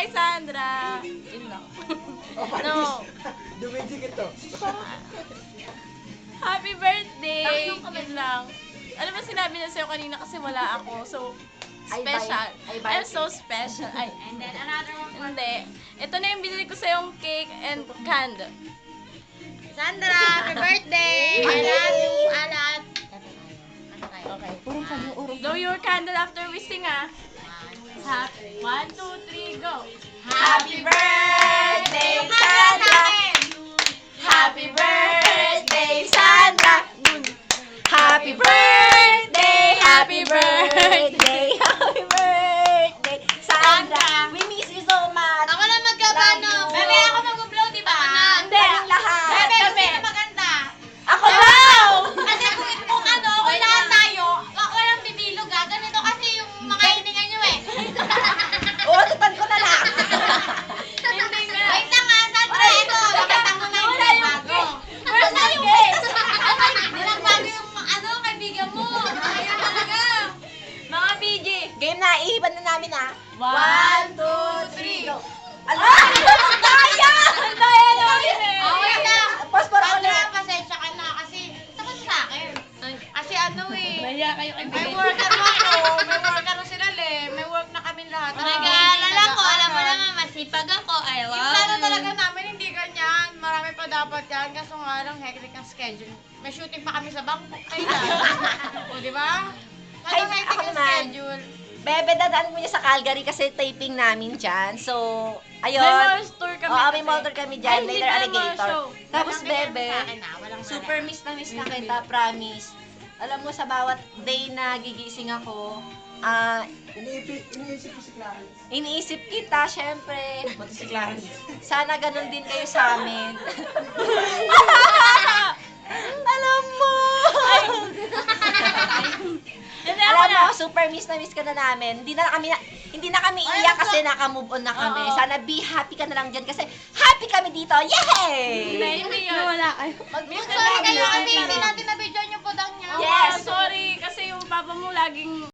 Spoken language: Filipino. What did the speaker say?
Hi, Sandra! Yun lang. No. Dumidikit to. Happy birthday! Yun lang. Alam mo, sinabi na sa'yo kanina kasi wala ako. So, special. I'm so special. Ay, And then another one for hindi. Ito na yung binili ko sa'yong cake and candle. Sandra, happy birthday! I love you, alat. Okay. Blow your candle after we sing, ah. Happy. 1, 2, 3, go! Happy birthday, Sandra! Happy birthday, Sandra! Happy birthday! Happy birthday! Happy birthday, Sandra! We miss you so much. Ako lang magkabano. Bebe, ako mag-blow, di ba? Hindi. Kaming lahat. Bebe, Kami. gusto maganda. Ako daw! Kasi kung ano, kung lahat tayo, walang bibilog ah. Ganito kasi yung mga hininga nyo eh. Oo, tupan ko na lang. Hindi nga. Wait lang ah, Sandra, ito. Bakit mo na yung bago? Where's the cake? Walang bago yung ano, kaibigan mo. Ayaw talaga. Mga PG. Game na, ihiban na namin ah. 1, 2, 3, go! Ala! Kaya! Ang daya naman Okay lang. Passport Sandra, ulit. pasensya ka na kasi takot sa akin. Kasi ano eh. Naya kayo kay May worker na ako. May worker na sila le. May work na kami lahat. Nag-aalala ko, alam mo naman, masipag ako. I Yung love plano you. talaga namin, hindi ganyan. Marami pa dapat yan. Kaso nga lang, hectic ang schedule. May shooting pa kami sa Bangkok. Kailan? O, di ba? Ay, Ano hectic ako ang naman. schedule? Bebe, dadaan mo niya sa Calgary kasi taping namin dyan. So, ayun. May mall tour kami. Oo, may kasi. mall tour kami Ay, dyan. hindi Later pa mall Alligator. show. Tapos, Walang ganyan Bebe, sa akin, ah. Walang super miss na kita, promise. Alam mo, sa bawat day na gigising ako, Iniisip ko si Clarence. iniisip kita, syempre. Pati si Clarence. Sana ganun din kayo sa amin. Alam mo! Hindi ako Alam na. mo, super miss na miss ka na namin. Hindi na kami iiyak kasi naka-move on na kami. Oo. Sana be happy ka na lang dyan kasi happy kami dito. Yay! Hindi yun. Wala kayo. Sorry kayo kasi hindi natin na-video yung pudang niya. Yes. Sorry, kasi yung papa mo laging